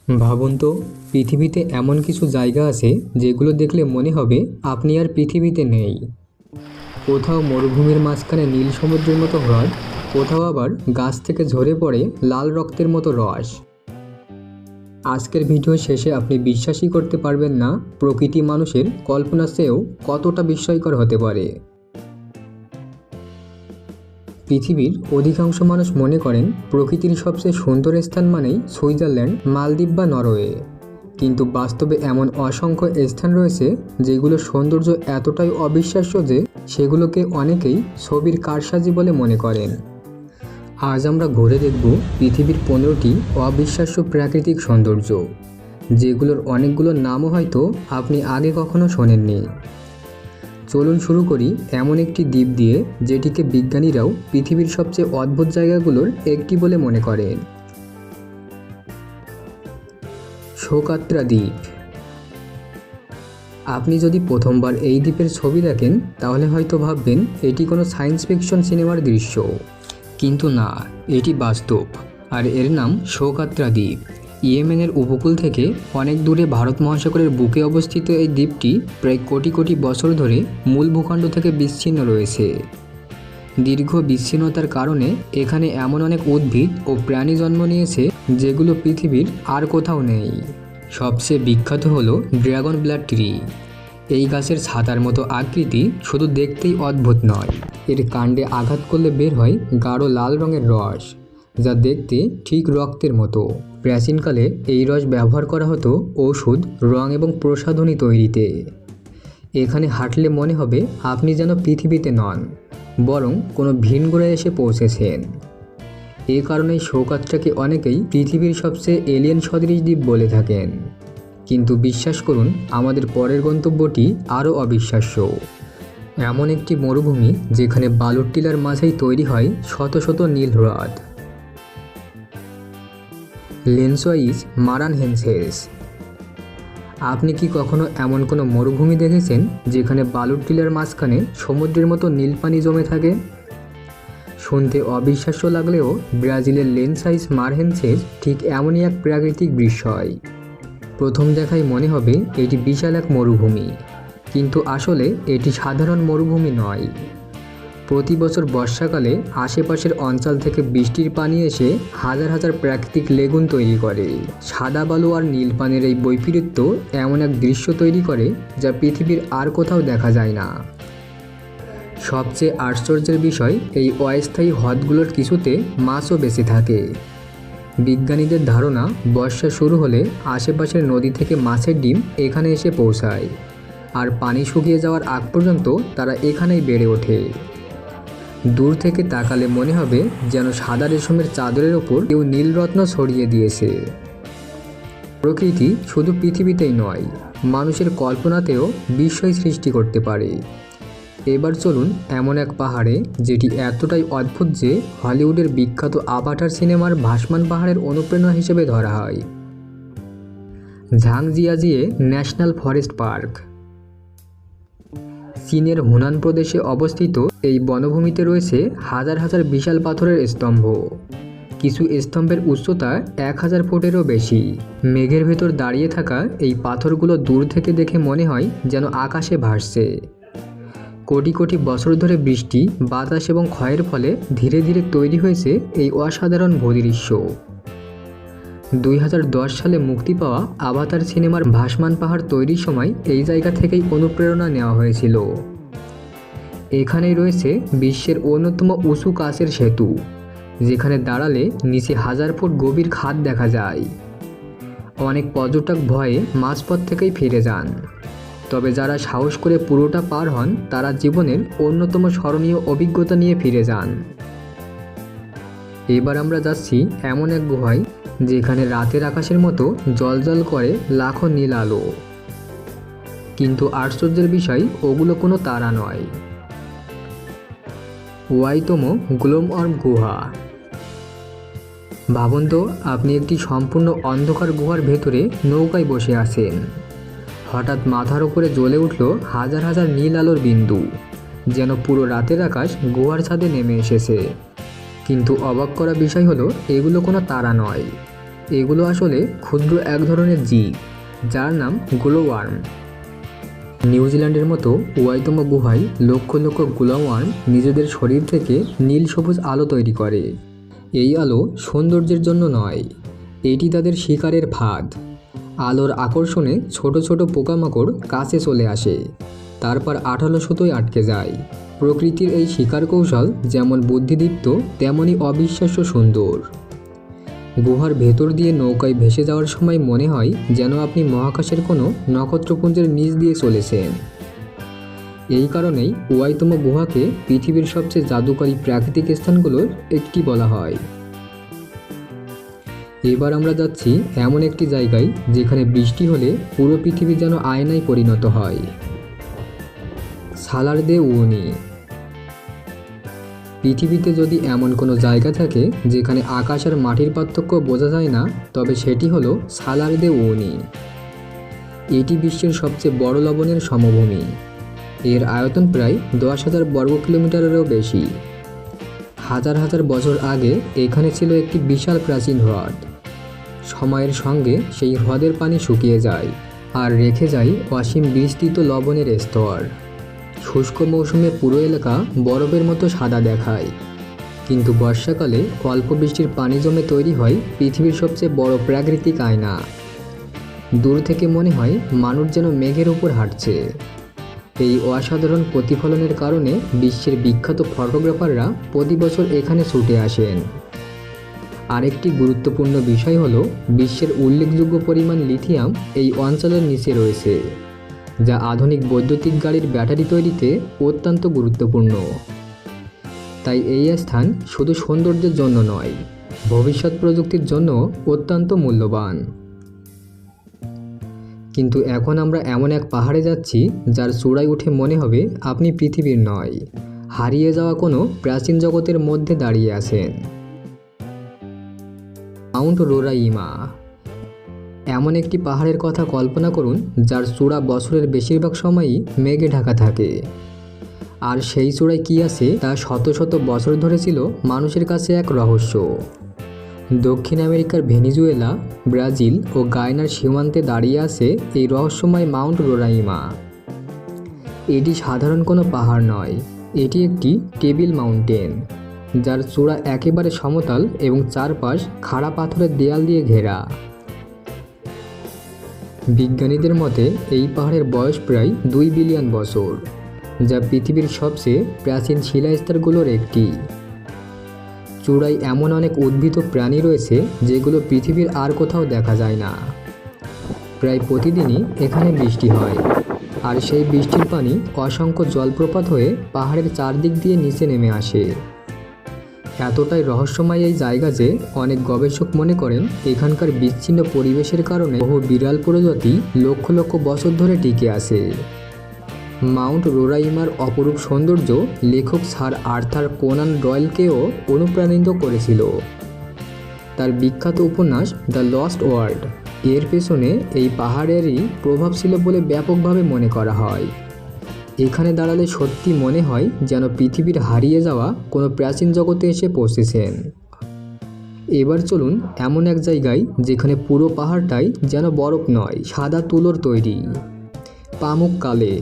ভাবুন তো, পৃথিবীতে এমন কিছু জায়গা আছে যেগুলো দেখলে মনে হবে আপনি আর পৃথিবীতে নেই। কোথাও মরুভূমির মাঝখানে নীল সমুদ্রের মতো হ্রদ, কোথাও আবার গাছ থেকে ঝরে পড়ে লাল রক্তের মতো রস। আজকের ভিডিও শেষে আপনি বিশ্বাসই করতে পারবেন না প্রকৃতি মানুষের কল্পনার চেয়েও কতটা বিস্ময়কর হতে পারে। পৃথিবীর অধিকাংশ মানুষ মনে করেন প্রকৃতির সবচেয়ে সুন্দর স্থান মানেই সুইজারল্যান্ড, মালদ্বীপ বা নরওয়ে। কিন্তু বাস্তবে এমন অসংখ্য স্থান রয়েছে যেগুলোর সৌন্দর্য এতটাই অবিশ্বাস্য যে সেগুলোকে অনেকেই ছবির কারসাজি বলে মনে করেন। আজ আমরা ঘুরে দেখব পৃথিবীর 15টি অবিশ্বাস্য প্রাকৃতিক সৌন্দর্য, যেগুলোর অনেকগুলোর নামও হয়তো আপনি আগে কখনো শোনেননি। চলুন শুরু করি এমন একটি দ্বীপ দিয়ে যেটিকে বিজ্ঞানীরাও পৃথিবীর সবচেয়ে অদ্ভুত জায়গাগুলোর একটি বলে মনে করেন। সোকাত্রা দ্বীপ। আপনি যদি প্রথমবার এই দ্বীপের ছবি দেখেন তাহলে হয়তো ভাববেন এটি কোনো সায়েন্স ফিকশন সিনেমার দৃশ্য, কিন্তু না, এটি বাস্তব। আর এর নাম সোকাত্রা দ্বীপ। ইয়েমেনের উপকূল থেকে অনেক দূরে ভারত মহাসাগরের বুকে অবস্থিত এই দ্বীপটি প্রায় কোটি কোটি বছর ধরে মূল ভূখণ্ড থেকে বিচ্ছিন্ন রয়েছে। দীর্ঘ বিচ্ছিন্নতার কারণে এখানে এমন অনেক উদ্ভিদ ও প্রাণী জন্ম নিয়েছে যেগুলো পৃথিবীর আর কোথাও নেই। সবচেয়ে বিখ্যাত হলো ড্রাগন ব্লাড ট্রি। এই গাছের ছাতার মতো আকৃতি শুধু দেখতেই অদ্ভুত নয়, এর কাণ্ডে আঘাত করলে বের হয় গাঢ় লাল রঙের রস, যা দেখতে ঠিক রক্তের মতো। প্রাচীনকালে এই রস ব্যবহার করা হতো ওষুধ, রং এবং প্রসাধনী তৈরিতে। এখানে হাঁটলে মনে হবে আপনি যেন পৃথিবীতে নন, বরং কোনো ভিন গ্রহে এসে পৌঁছেছেন। এ কারণেই সোকাত্রাকে অনেকেই পৃথিবীর সবচেয়ে এলিয়েন সদৃশ দ্বীপ বলে থাকেন। কিন্তু বিশ্বাস করুন, আমাদের পরের গন্তব্যটি আরও অবিশ্বাস্য। এমন একটি মরুভূমি যেখানে বালুর টিলার মাঝেই তৈরি হয় শত শত নীল হ্রদ। লেন্সওয়াইজ মারানহেন্সেস। আপনি কি কখনো এমন কোনো মরুভূমি দেখেছেন যেখানে বালুর টিলার মাঝখানে সমুদ্রের মতো নীল পানি জমে থাকে? শুনতে অবিশ্বাস্য লাগলেও ব্রাজিলের লেন্সওয়াইজ মারানহেন্সেস ঠিক এমনই এক প্রাকৃতিক বিস্ময়। প্রথম দেখায় মনে হবে এটি বিশাল এক মরুভূমি, কিন্তু আসলে এটি সাধারণ মরুভূমি নয়। প্রতি বছর বর্ষাকালে আশেপাশের অঞ্চল থেকে বৃষ্টির পানি এসে হাজার হাজার প্রাকৃতিক লেগুন তৈরি করে। সাদা বালু আর নীল পানির এই বৈপরীত্য এমন এক দৃশ্য তৈরি করে যা পৃথিবীর আর কোথাও দেখা যায় না। সবচেয়ে আশ্চর্যের বিষয়, এই অস্থায়ী হ্রদগুলোর কিছুতে মাছও বেঁচে থাকে। বিজ্ঞানীদের ধারণা, বর্ষা শুরু হলে আশেপাশের নদী থেকে মাছের ডিম এখানে এসে পৌঁছায়, আর পানি শুকিয়ে যাওয়ার আগ পর্যন্ত তারা এখানেই বেড়ে ওঠে। দূর থেকে তাকালে মনে হবে যেন সাদা রেশমের চাদরের ওপর কেউ নীলরত্ন ছড়িয়ে দিয়েছে। প্রকৃতি শুধু পৃথিবীতেই নয়, মানুষের কল্পনাতেও বিস্ময় সৃষ্টি করতে পারে। এবার চলুন এমন এক পাহাড়ে যেটি এতটাই অদ্ভুত যে হলিউডের বিখ্যাত আভাটার সিনেমার ভাসমান পাহাড়ের অনুপ্রেরণা হিসেবে ধরা হয়। ঝাংজিয়াজিয়ে ন্যাশনাল ফরেস্ট পার্ক। চীনের হুনান প্রদেশে অবস্থিত এই বনভূমিতে রয়েছে হাজার হাজার বিশাল পাথরের স্তম্ভ। কিছু স্তম্ভের উচ্চতা 1000 ফুটেরও বেশি। মেঘের ভেতর দাঁড়িয়ে থাকা এই পাথরগুলো দূর থেকে দেখে মনে হয় যেন আকাশে ভাসছে। কোটি কোটি বছর ধরে বৃষ্টি, বাতাস এবং ক্ষয়ের ফলে ধীরে ধীরে তৈরি হয়েছে এই অসাধারণ ভূদৃশ্য। 2010 সালে মুক্তি পাওয়া আভাতার সিনেমার ভাসমান পাহাড় তৈরির সময় এই জায়গা থেকেই অনুপ্রেরণা নেওয়া হয়েছিল। এখানেই রয়েছে বিশ্বের অন্যতম উঁচু কাচের সেতু, যেখানে দাঁড়ালে নিচে 1000 ফুট গভীর খাদ দেখা যায়। অনেক পর্যটক ভয়ে মাঝপথ থেকেই ফিরে যান, তবে যারা সাহস করে পুরোটা পার হন তারা জীবনের অন্যতম স্মরণীয় অভিজ্ঞতা নিয়ে ফিরে যান। এবার আমরা যাচ্ছি এমন এক গুহায় যেখানে রাতের আকাশের মতো জ্বলজ্বল করে লাখো নীল আলো। কিন্তু আশ্চর্যের বিষয়, ওগুলো কোনো তারা নয়। ওয়াইতমো গ্লোমওয়ার্ম গুহা। ভাবুন তো, আপনি একটি সম্পূর্ণ অন্ধকার গুহার ভেতরে নৌকায় বসে আছেন। হঠাৎ মাথার উপরে জ্বলে উঠল হাজার হাজার নীল আলোর বিন্দু, যেন পুরো রাতের আকাশ গুহার ছাদে নেমে এসেছে। কিন্তু অবাক করা বিষয় হলো এগুলো কোনো তারা নয়, এগুলো আসলে ক্ষুদ্র এক ধরনের জীব যার নাম গ্লোওয়ার্ম। নিউজিল্যান্ডের মতো ওয়াইতম গুহায় লক্ষ লক্ষ গ্লোওয়ার্ম নিজেদের শরীর থেকে নীল সবুজ আলো তৈরি করে। এই আলো সৌন্দর্যের জন্য নয়, এটি তাদের শিকারের ফাঁদ। আলোর আকর্ষণে ছোট ছোট পোকামাকড় কাছে চলে আসে, তারপর আঠালো সুতোয় আটকে যায়। প্রকৃতির এই শিকার কৌশল যেমন বুদ্ধিদীপ্ত তেমনই অবিশ্বাস্য সুন্দর। গুহার ভেতর দিয়ে নৌকায় ভেসে যাওয়ার সময় মনে হয় যেন আপনি মহাকাশের কোনো নক্ষত্রপুঞ্জের নিচ দিয়ে চলেছেন। এই কারণেই ওয়াইতম গুহাকে পৃথিবীর সবচেয়ে জাদুকরী প্রাকৃতিক স্থানগুলোর একটি বলা হয়। এবার আমরা যাচ্ছি এমন একটি জায়গায় যেখানে বৃষ্টি হলে পুরো পৃথিবী যেন আয়নায় পরিণত হয়। সালার দে উয়ুনি। পৃথিবীতে যদি এমন কোনো জায়গা থাকে যেখানে আকাশ আর মাটির পার্থক্য বোঝা যায় না, তবে সেটি হলো সালার দে উয়ুনি। এটি বিশ্বের সবচেয়ে বড় লবণের সমভূমি। এর আয়তন প্রায় 10,000 বর্গ কিলোমিটারেরও বেশি। হাজার হাজার বছর আগে এখানে ছিল একটি বিশাল প্রাচীন হ্রদ। সময়ের সঙ্গে সেই হ্রদের পানি শুকিয়ে যায় আর রেখে যায় অসীম বিস্তৃত লবণের স্তর। শুষ্ক মৌসুমে পুরো এলাকা বরফের মতো সাদা দেখায়, কিন্তু বর্ষাকালে অল্প বৃষ্টির পানি জমে তৈরি হয় পৃথিবীর সবচেয়ে বড় প্রাকৃতিক আয়না। দূর থেকে মনে হয় মানুষ যেন মেঘের উপর হাঁটছে। এই অসাধারণ প্রতিফলনের কারণে বিশ্বের বিখ্যাত ফটোগ্রাফাররা প্রতি বছর এখানে ছুটে আসেন। আরেকটি গুরুত্বপূর্ণ বিষয় হলো বিশ্বের উল্লেখযোগ্য পরিমাণ লিথিয়াম এই অঞ্চলের নিচে রয়েছে, যা আধুনিক বৈদ্যুতিক গাড়ির ব্যাটারি তৈরিতে অত্যন্ত গুরুত্বপূর্ণ। তাই এই স্থান শুধু সৌন্দর্যের জন্য নয়, ভবিষ্যৎ প্রযুক্তির জন্য অত্যন্ত মূল্যবান। কিন্তু এখন আমরা এমন এক পাহাড়ে যাচ্ছি যার চূড়ায় উঠে মনে হবে আপনি পৃথিবীর নয়, হারিয়ে যাওয়া কোনো প্রাচীন জগতের মধ্যে দাঁড়িয়ে আছেন। Mount Roraima. এমন একটি পাহাড়ের কথা কল্পনা করুন যার চূড়া বছরের বেশিরভাগ সময়ই মেঘে ঢাকা থাকে। আর সেই চূড়ায় কী আছে তা শত শত বছর ধরে ছিল মানুষের কাছে এক রহস্য। দক্ষিণ আমেরিকার ভেনিজুয়েলা, ব্রাজিল ও গায়ানার সীমান্তে দাঁড়িয়ে আছে এই রহস্যময় মাউন্ট রোরাইমা। এটি সাধারণ কোনো পাহাড় নয়, এটি একটি টেবিল মাউন্টেন, যার চূড়া একেবারে সমতল এবং চারপাশ খাড়া পাথরের দেয়াল দিয়ে ঘেরা। বিজ্ঞানীদের মতে এই পাহাড়ের বয়স প্রায় 2 বিলিয়ন বছর, যা পৃথিবীর সবচেয়ে প্রাচীন শিলাস্তরগুলোর একটি। চূড়ায় এমন অনেক উদ্ভিদ ও প্রাণী রয়েছে যেগুলো পৃথিবীর আর কোথাও দেখা যায় না। প্রায় প্রতিদিনই এখানে বৃষ্টি হয়, আর সেই বৃষ্টির পানি অসংখ্য জলপ্রপাত হয়ে পাহাড়ের চারদিক দিয়ে নিচে নেমে আসে। এতটাই রহস্যময় এই জায়গা যে অনেক গবেষক মনে করেন এখানকার বিচ্ছিন্ন পরিবেশের কারণে বহু বিরল প্রজাতি লক্ষ লক্ষ বছর ধরে টিকে আছে। মাউন্ট রোরাইমার অপরূপ সৌন্দর্য লেখক স্যার আর্থার কোনান ডয়েলকেও অনুপ্রাণিত করেছিল। তার বিখ্যাত উপন্যাস দ্য লস্ট ওয়ার্ল্ড এর পেছনে এই পাহাড়েরই প্রভাব ছিল বলে ব্যাপকভাবে মনে করা হয়। এখানে দাঁড়ালে সত্যি মনে হয় যেন পৃথিবীর হারিয়ে যাওয়া কোনো প্রাচীন জগতে এসে পৌঁছেছেন। এবার চলুন এমন এক জায়গায় যেখানে পুরো পাহাড়টাই যেন বরফ নয়, সাদা তুলোর তৈরি। পামুককালে।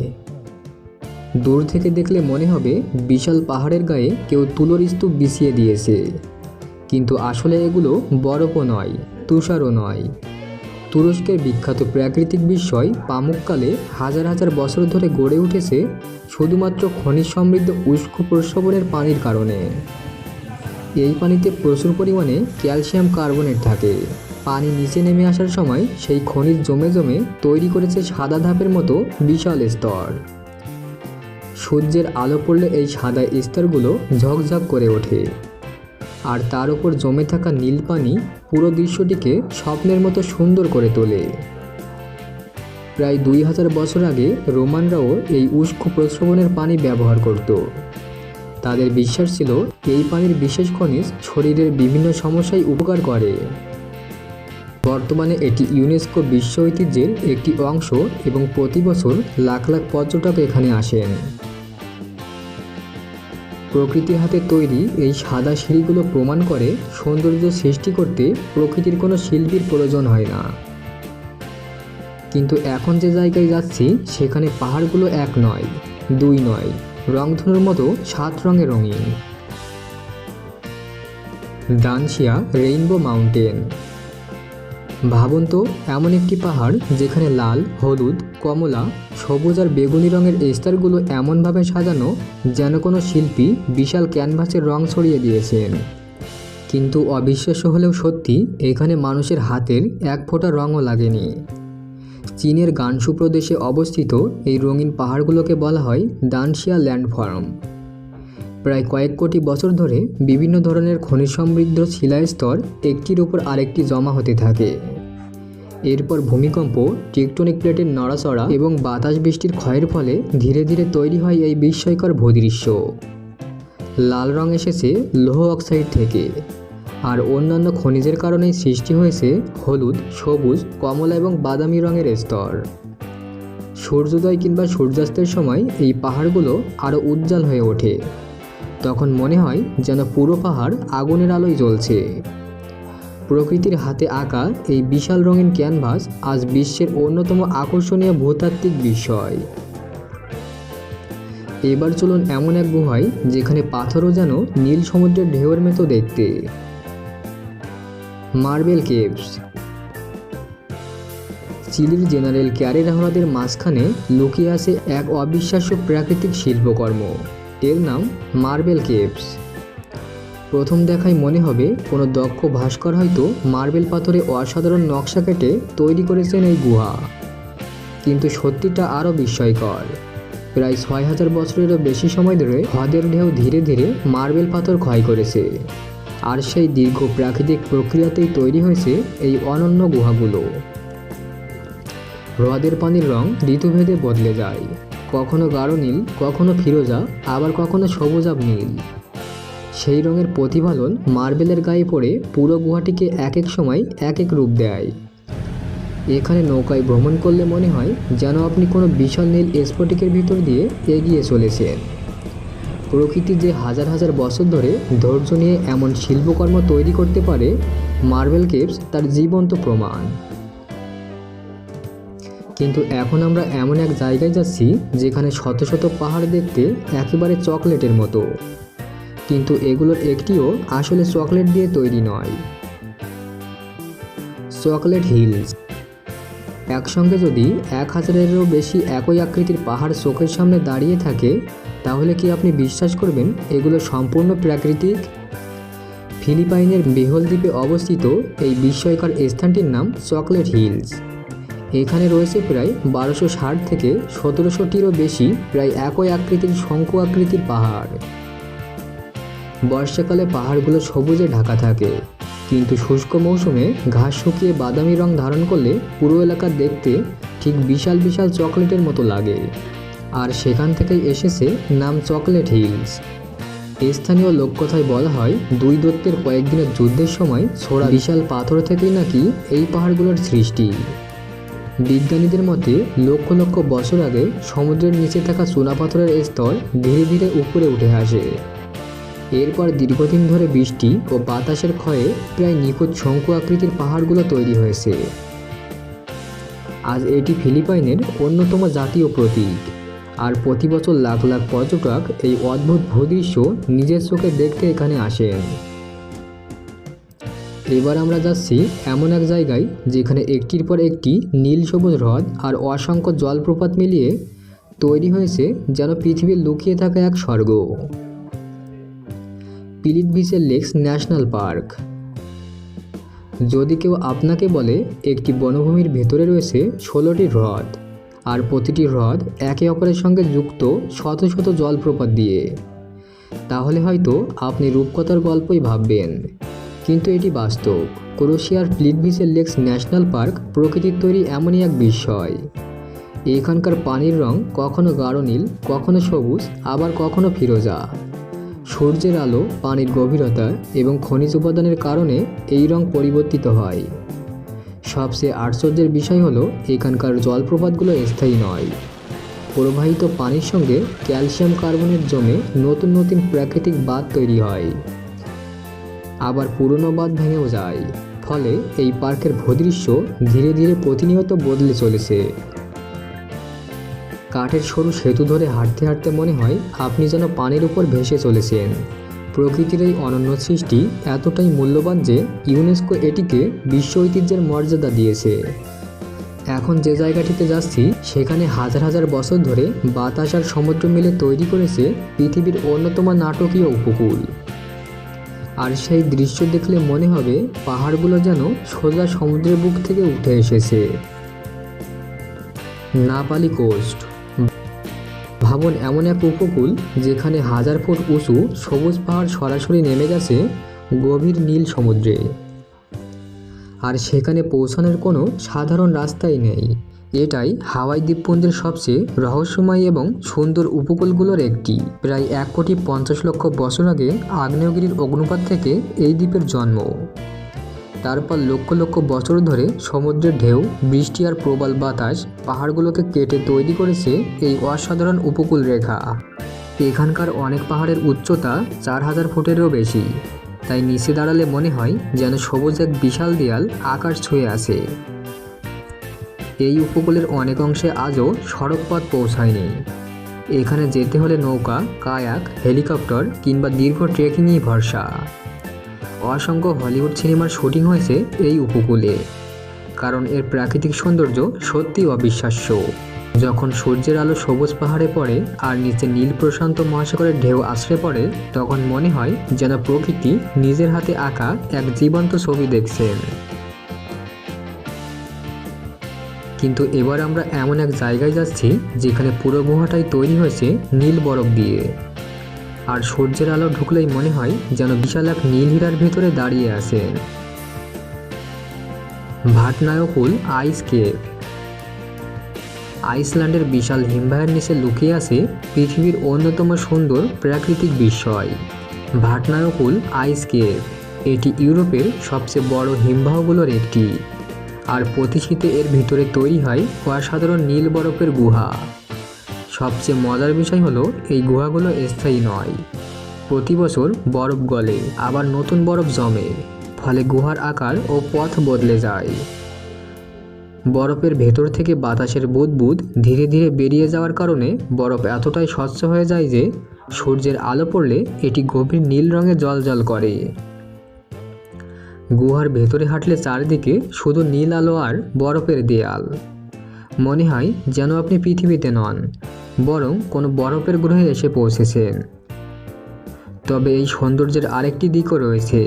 দূর থেকে দেখলে মনে হবে বিশাল পাহাড়ের গায়ে কেউ তুলোর স্তূপ বিছিয়ে দিয়েছে, কিন্তু আসলে এগুলো বরফও নয়, তুষারও নয়। তুরস্কের বিখ্যাত প্রাকৃতিক বিস্ময় পামুককালে হাজার হাজার বছর ধরে গড়ে উঠেছে শুধুমাত্র খনিজ সমৃদ্ধ উষ্ণ প্রস্রবণের পানির কারণে। এই পানিতে প্রচুর পরিমাণে ক্যালসিয়াম কার্বনেট থাকে। পানি নিচে নেমে আসার সময় সেই খনিজ জমে জমে তৈরি করেছে সাদা ধাপের মতো বিশাল স্তর। সূর্যের আলো পড়লে এই সাদা স্তরগুলো ঝকঝক করে ওঠে, আর তার উপর জমে থাকা নীল পানি পুরো দৃশ্যটিকে স্বপ্নের মতো সুন্দর করে তোলে। প্রায় 2000 বছর আগে রোমানরাও এই উষ্ণ প্রস্রবণের পানি ব্যবহার করত। তাদের বিশ্বাস ছিল এই পানির বিশেষ খনিজ শরীরের বিভিন্ন সমস্যায় উপকার করে। বর্তমানে এটি ইউনেস্কো বিশ্ব ঐতিহ্যের একটি অংশ এবং প্রতি বছর লাখ লাখ পর্যটক এখানে আসেন। প্রকৃতির হাতে তৈরি এই সাদা সিঁড়িগুলো প্রমাণ করে সৌন্দর্য সৃষ্টি করতে প্রকৃতির কোনো শিল্পীর প্রয়োজন হয় না। কিন্তু এখন যে জায়গায় যাচ্ছি সেখানে পাহাড়গুলো এক নয়, দুই নয়, রংধনুর মতো 7 রঙে রঙিন। দানশিয়া রেইনবো মাউন্টেন। ভাবুন তো, এমন একটি পাহাড় যেখানে লাল, হলুদ, কমলা, সবুজ আর বেগুনি রঙের স্তরগুলো এমনভাবে সাজানো যেন কোনো শিল্পী বিশাল ক্যানভাসের রং ছড়িয়ে দিয়েছেন। কিন্তু অবিশ্বাস্য হলেও সত্যি, এখানে মানুষের হাতের এক ফোঁটা রঙও লাগেনি। চীনের গানসু প্রদেশে অবস্থিত এই রঙিন পাহাড়গুলোকে বলা হয় দানশিয়া ল্যান্ডফর্ম। প্রায় কয়েক কোটি বছর ধরে বিভিন্ন ধরনের খনিজ সমৃদ্ধ শিলাস্তর একটির উপর আরেকটি জমা হতে থাকে। এরপর ভূমিকম্প, টেকটনিক প্লেটের নড়াচড়া এবং বাতাস বৃষ্টির ক্ষয়ের ফলে ধীরে ধীরে তৈরি হয় এই বিস্ময়কর ভূদৃশ্য। লাল রং এসেছে লৌহ অক্সাইড থেকে, আর অন্যান্য খনিজের কারণেই সৃষ্টি হয়েছে হলুদ, সবুজ, কমলা এবং বাদামি রঙের স্তর। সূর্যোদয় কিংবা সূর্যাস্তের সময় এই পাহাড়গুলো আরও উজ্জ্বল হয়ে ওঠে। তখন মনে হয় যেন পুরো পাহাড় আগুনের আলোয় জ্বলছে। প্রকৃতির হাতে আঁকা এই বিশাল রঙিন ক্যানভাস আজ বিশ্বের অন্যতম আকর্ষণীয় ভূতাত্ত্বিক বিষয়। এবার চলুন এমন এক গুহায় যেখানে পাথরও যেন নীল সমুদ্রের ঢেউয়ের মতো দেখতে। Marble caves. চিলির জেনারেল ক্যারের হ্রদের মাঝখানে লুকিয়ে আছে এক অবিশ্বাস্য প্রাকৃতিক শিল্পকর্ম। এর নাম মার্বেল কেভস। প্রথম দেখায় মনে হবে কোনো দক্ষ ভাস্কর হয়তো মার্বেল পাথরে অসাধারণ নকশা কেটে তৈরি করেছেন এই গুহা। কিন্তু সত্যিটা আরও বিস্ময়কর। প্রায় 6000 বছরেরও বেশি সময় ধরে হ্রদের ঢেউ ধীরে ধীরে মার্বেল পাথর ক্ষয় করেছে, আর সেই দীর্ঘ প্রাকৃতিক প্রক্রিয়াতেই তৈরি হয়েছে এই অনন্য গুহাগুলো। হ্রদের পানির রং ঋতুভেদে বদলে যায়, কখনো গাঢ় নীল, কখনো ফিরোজা, আবার কখনো সবুজাভ নীল। সেই রঙের প্রতিফলন মার্বেলের গায়ে পড়ে পুরো গুহাটিকে এক এক সময় এক এক রূপ দেয়। এখানে নৌকায় ভ্রমণ করলে মনে হয় যেন আপনি কোনো বিশাল নীল স্ফটিকের ভিতর দিয়ে এগিয়ে চলেছেন। প্রকৃতি যে হাজার হাজার বছর ধরে ধৈর্য নিয়ে এমন শিল্পকর্ম তৈরি করতে পারে, মার্বেল কেভস তার জীবন্ত প্রমাণ। কিন্তু এখন আমরা এমন এক জায়গায় যাচ্ছি যেখানে শত শত পাহাড় দেখতে একেবারে চকলেটের মতো, কিন্তু এগুলোর একটিও আসলে চকলেট দিয়ে তৈরি নয়। Chocolate hills. একসঙ্গে যদি 1000-এরও বেশি একই আকৃতির পাহাড় চোখের সামনে দাঁড়িয়ে থাকে, তাহলে কি আপনি বিশ্বাস করবেন এগুলো সম্পূর্ণ প্রাকৃতিক? ফিলিপাইনের বেহল দ্বীপে অবস্থিত এই বিস্ময়কর স্থানটির নাম চকলেট হিলস। এখানে রয়েছে প্রায় 1260 থেকে 1700-টিরও বেশি প্রায় একই আকৃতির শঙ্কু আকৃতির পাহাড়। বর্ষাকালে পাহাড়গুলো সবুজে ঢাকা থাকে, কিন্তু শুষ্ক মৌসুমে ঘাস শুকিয়ে বাদামি রং ধারণ করলে পুরো এলাকা দেখতে ঠিক বিশাল বিশাল চকলেটের মতো লাগে। আর সেখান থেকেই এসেছে নাম চকলেট হিলস। স্থানীয় লোককথায় বলা হয়, দুই দৈত্যের কয়েকদিনের যুদ্ধের সময় ছোড়া বিশাল পাথর থেকেই নাকি এই পাহাড়গুলোর সৃষ্টি। বিজ্ঞানীদের মতে লক্ষ লক্ষ বছর আগে সমুদ্রের নিচে থাকা চুনাপাথরের স্তর ধীরে ধীরে উপরে উঠে আসে। এরপর দীর্ঘদিন ধরে বৃষ্টি ও বাতাসের ক্ষয়ে প্রায় নিখুঁত শঙ্কু আকৃতির পাহাড়গুলো তৈরি হয়েছে। আজ এটি ফিলিপাইনের অন্যতম জাতীয় প্রতীক, আর প্রতি বছর লাখ লাখ পর্যটক এই অদ্ভুত ভূদৃশ্য নিজের চোখে দেখতে এখানে আসেন। এবার আমরা যাচ্ছি এমন এক জায়গায় যেখানে একটির পর একটি নীল সবুজ হ্রদ আর অসংখ্য জলপ্রপাত মিলিয়ে তৈরি হয়েছে যেন পৃথিবীর লুকিয়ে থাকা এক স্বর্গ। পিলিট বিচের লেকস ন্যাশনাল পার্ক। যদি কেউ আপনাকে বলে একটি বনভূমির ভেতরে রয়েছে 16টি হ্রদ, আর প্রতিটি হ্রদ একে অপরের সঙ্গে যুক্ত শত শত জলপ্রপাত দিয়ে, তাহলে হয়তো আপনি রূপকথার গল্পই ভাববেন। কিন্তু এটি বাস্তব। ক্রোয়েশিয়ার পিলিট বিচের লেকস ন্যাশনাল পার্ক প্রকৃতির তৈরি এমনই এক বিস্ময়। এখানকার পানির রং কখনো গাঢ় নীল, কখনো সবুজ, আবার কখনো ফিরোজা। সূর্যের আলো, পানির গভীরতা এবং খনিজ উপাদানের কারণে এই রং পরিবর্তিত হয়। সবচেয়ে আশ্চর্যের বিষয় হলো এখানকার জলপ্রপাতগুলো স্থায়ী নয়। প্রবাহিত পানির সঙ্গে ক্যালসিয়াম কার্বনেট জমে নতুন নতুন প্রাকৃতিক বাঁধ তৈরি হয়, আবার পুরনো বাঁধ ভেঙেও যায়। ফলে এই পার্কের ভূদৃশ্য ধীরে ধীরে প্রতিনিয়ত বদলে চলেছে। কাঠের সরু সেতু ধরে হাঁটতে হাঁটতে মনে হয় আপনি যেন পানির উপর ভেসে চলেছেন। প্রকৃতির এই অনন্য সৃষ্টি এতটাই মূল্যবান যে ইউনেস্কো এটিকে বিশ্ব ঐতিহ্যের মর্যাদা দিয়েছে। এখন যে জায়গাটিতে যাচ্ছি সেখানে হাজার হাজার বছর ধরে বাতাস আর সমুদ্র মিলে তৈরি করেছে পৃথিবীর অন্যতম নাটকীয় উপকূল। আর সেই দৃশ্য দেখলে মনে হবে পাহাড়গুলো যেন সোজা সমুদ্রের বুক থেকে উঠে এসেছে। নাপালি কোস্ট, ভাবুন এমন এক উপকূল যেখানে হাজার ফুট উঁচু সবুজ পাহাড় সরাসরি নেমে গেছে গভীর নীল সমুদ্রে। আর সেখানে পৌঁছানোর কোনো সাধারণ রাস্তাই নেই। এটাই হাওয়াই দ্বীপপুঞ্জের সবচেয়ে রহস্যময় এবং সুন্দর উপকূলগুলোর একটি। প্রায় 1,50,00,000 বছর আগে আগ্নেয়গিরির অগ্নুপাত থেকে এই দ্বীপের জন্ম। তারপর লক্ষ লক্ষ বছর ধরে সমুদ্রের ঢেউ, বৃষ্টি আর প্রবল বাতাস পাহাড়গুলোকে কেটে তৈরি করেছে এই অসাধারণ উপকূল রেখা। এখানকার অনেক পাহাড়ের উচ্চতা 4,000 ফুটেরও বেশি, তাই নিচে দাঁড়ালে মনে হয় যেন সবুজ এক বিশাল দেয়াল আকাশ ছুঁয়ে আছে। এই উপকূলের অনেক অংশে আজও সড়কপথ পৌঁছায়নি। এখানে যেতে হলে নৌকা, কায়াক, হেলিকপ্টার কিংবা দীর্ঘ ট্রেকিংই ভরসা। অসংখ্য হলিউড সিনেমার শুটিং হয়েছে এই উপকূলে, কারণ এর প্রাকৃতিক সৌন্দর্য সত্যি অবিশ্বাস্য। যখন সূর্যের আলো সবুজ পাহাড়ে পড়ে আর নিচে নীল প্রশান্ত মহাসাগরের ঢেউ আছড়ে পড়ে, তখন মনে হয় যেন প্রকৃতি নিজের হাতে আঁকা এক জীবন্ত ছবি দেখছেন। কিন্তু এবার আমরা এমন এক জায়গায় যাচ্ছি যেখানে পুরো গুহাটাই তৈরি হয়েছে নীল বরফ দিয়ে। আর সূর্যের আলো ঢুকলেই মনে হয় যেন বিশাল এক নীল হীরার ভেতরে দাঁড়িয়ে আছেন। ভাটনায়কুল আইস কেভ। আইসল্যান্ডের বিশাল হিমবাহের নিচে লুকিয়ে আছে পৃথিবীর অন্যতম সুন্দর প্রাকৃতিক বিস্ময় ভাটনায়কুল আইস কেভ। এটি ইউরোপের সবচেয়ে বড় হিমবাহগুলোর একটি, আর প্রতি শীতে এর ভিতরে তৈরি হয় অসাধারণ নীল বরফের গুহা। সবচেয়ে মজার বিষয় হলো এই গুহাগুলো স্থায়ী নয়। প্রতি বছর বরফ গলে আবার নতুন বরফ জমে, ফলে গুহার আকার ও পথ বদলে যায়। বরফের ভেতর থেকে বাতাসের বুদবুদ ধীরে ধীরে বেরিয়ে যাওয়ার কারণে বরফ এতটাই স্বচ্ছ হয়ে যায় যে সূর্যের আলো পড়লে এটি গভীর নীল রঙে জ্বলজ্বল করে। গুহার ভেতরে হাঁটলে চারিদিকে শুধু নীল আলো আর বরফের দেয়াল। মনে হয় যেন আপনি পৃথিবীতে নন, বরং কোনো বরফের গ্রহে এসে পৌঁছেছেন। তবে এই সৌন্দর্যের আরেকটি দিকও রয়েছে।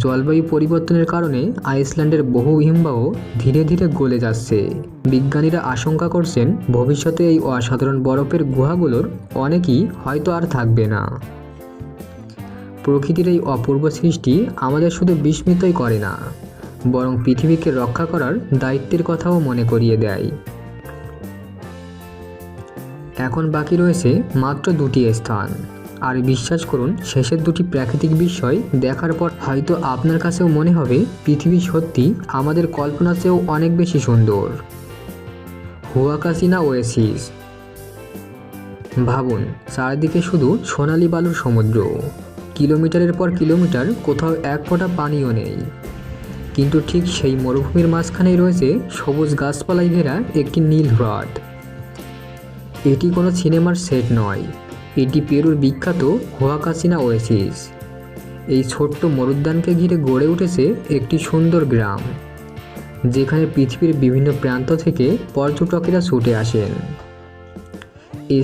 জলবায়ু পরিবর্তনের কারণে আইসল্যান্ডের বহু হিমবাহ ধীরে ধীরে গলে যাচ্ছে। বিজ্ঞানীরা আশঙ্কা করছেন ভবিষ্যতে এই অসাধারণ বরফের গুহাগুলোর অনেকই হয়তো আর থাকবে না। প্রকৃতির এই অপূর্ব সৃষ্টি আমাদের শুধু বিস্মিতই করে না, বরং পৃথিবীকে রক্ষা করার দায়িত্বের কথাও মনে করিয়ে দেয়। এখন বাকি রয়েছে মাত্র 2টি স্থান, আর বিশ্বাস করুন শেষের 2টি প্রাকৃতিক বিস্ময় দেখার পর হয়তো আপনার কাছেও মনে হবে পৃথিবী সত্যি আমাদের কল্পনার চেয়েও অনেক বেশি সুন্দর। হুয়াকাচিনা ওয়েসিস। ভাবুন চারদিকে শুধু সোনালি বালুর সমুদ্র, কিলোমিটারের পর কিলোমিটার কোথাও এক ফোঁটা পানিও নেই, কিন্তু ঠিক সেই মরুভূমির মাঝখানেই রয়েছে সবুজ গাছপালায় ঘেরা একটি নীল হ্রদ। এটি কোনো সিনেমার সেট নয়, এটি পেরুর বিখ্যাত হুয়াকাচিনা ওয়েসিস। এই ছোট্ট মরুদ্যানকে ঘিরে গড়ে উঠেছে একটি সুন্দর গ্রাম, যেখানে পৃথিবীর বিভিন্ন প্রান্ত থেকে পর্যটকেরা ছুটে আসেন।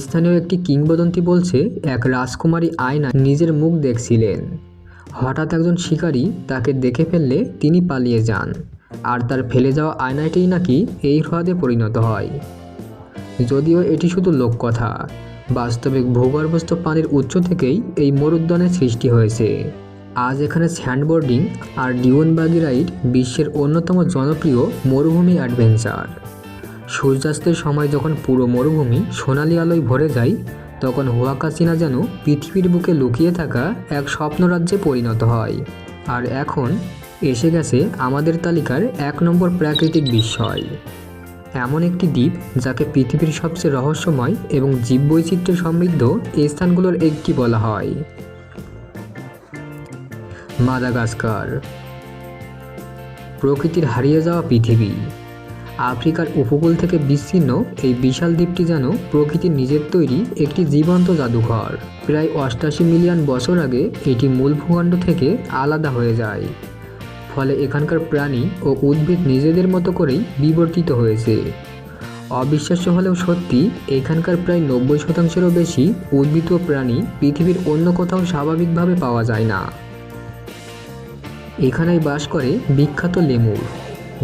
স্থানীয় একটি কিংবদন্তি বলছে এক রাজকুমারী আয়নায় নিজের মুখ দেখছিলেন। হঠাৎ একজন শিকারী তাকে দেখে ফেললে তিনি পালিয়ে যান, আর তার ফেলে যাওয়া আয়নাটিই নাকি এই হ্রদে পরিণত হয়। যদিও এটি শুধু লোককথা, বাস্তবিক ভূগর্ভস্থ পানির উৎস থেকেই এই মরুদ্যানের সৃষ্টি হয়েছে। আজ এখানে স্যান্ডবোর্ডিং আর ডিউন বাগি রাইড বিশ্বের অন্যতম জনপ্রিয় মরুভূমি অ্যাডভেঞ্চার। সূর্যাস্তের সময় যখন পুরো মরুভূমি সোনালি আলোয় ভরে যায়, তখন হুয়াকাচিনা যেন পৃথিবীর বুকে লুকিয়ে থাকা এক স্বপ্নরাজ্যে পরিণত হয়। আর এখন এসে গেছে আমাদের তালিকার 1 নম্বর প্রাকৃতিক বিস্ময় এমন একটি দ্বীপ যাকে পৃথিবীর সবচেয়ে রহস্যময় এবং জীববৈচিত্র্যে সমৃদ্ধ এই স্থানগুলোর একটি বলা হয়। মাদাগাস্কার, প্রকৃতির হারিয়ে যাওয়া পৃথিবী। আফ্রিকার উপকূল থেকে বিচ্ছিন্ন এই বিশাল দ্বীপটি যেন প্রকৃতির নিজের তৈরি একটি জীবন্ত জাদুঘর। প্রায় 88 মিলিয়ন বছর আগে এটি মূল ভূখণ্ড থেকে আলাদা হয়ে যায়, ফলে এখানকার প্রাণী ও উদ্ভিদ নিজেদের মতো করেই বিবর্তিত হয়েছে। অবিশ্বাস্য হলেও সত্যি, এখানকার প্রায় 90%-এরও বেশি উদ্ভিদ ও প্রাণী পৃথিবীর অন্য কোথাও স্বাভাবিকভাবে পাওয়া যায় না। এখানেই বাস করে বিখ্যাত লেমুর,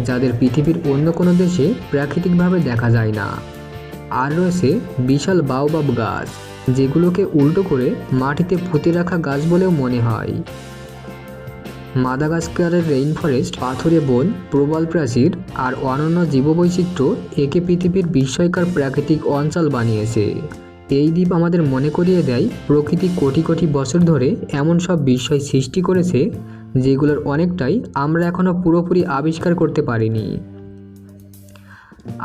যাদের পৃথিবীর অন্য কোনো দেশে প্রাকৃতিকভাবে দেখা যায় না। আর রয়েছে বিশাল বাওবাব গাছ, যেগুলোকে উল্টো করে মাটিতে পুঁতে রাখা গাছ বলেও মনে হয়। মাদাগাস্কারের রেইনফরেস্ট, পাথুরে বন, প্রবাল প্রাচীর আর অনন্য জীববৈচিত্র্য একে পৃথিবীর বিস্ময়কর প্রাকৃতিক অঞ্চল বানিয়েছে। এই দ্বীপ আমাদের মনে করিয়ে দেয় প্রকৃতি কোটি কোটি বছর ধরে এমন সব বিস্ময় সৃষ্টি করেছে, যেগুলোর অনেকটাই আমরা এখনও পুরোপুরি আবিষ্কার করতে পারিনি।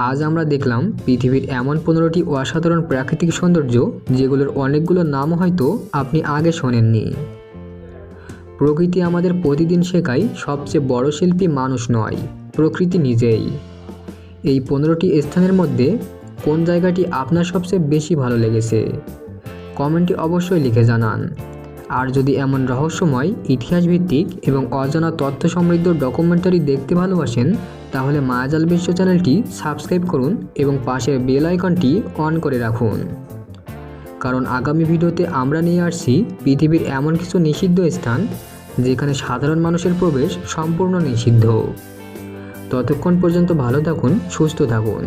আজ আমরা দেখলাম পৃথিবীর এমন 15টি অসাধারণ প্রাকৃতিক সৌন্দর্য, যেগুলোর অনেকগুলো নাম হয়তো আপনি আগে শোনেননি। প্রকৃতি আমাদের প্রতিদিন শেখায় সবচেয়ে বড় শিল্পী মানুষ নয়, প্রকৃতি নিজেই। এই 15টি স্থানের মধ্যে কোন জায়গাটি আপনার সবচেয়ে বেশি ভালো লেগেছে কমেন্টে অবশ্যই লিখে জানান। আর যদি এমন রহস্যময়, ইতিহাসভিত্তিক এবং অজানা তথ্য সমৃদ্ধ ডকুমেন্টারি দেখতে ভালোবাসেন, তাহলে মায়াজাল বিশ্ব চ্যানেলটি সাবস্ক্রাইব করুন এবং পাশের বেল আইকনটি অন করে রাখুন, কারণ আগামী ভিডিওতে আমরা নিয়ে আসছি পৃথিবীর এমন কিছু নিষিদ্ধ স্থান, যেখানে সাধারণ মানুষের প্রবেশ সম্পূর্ণ নিষিদ্ধ। ততক্ষণ পর্যন্ত ভালো থাকুন, সুস্থ থাকুন।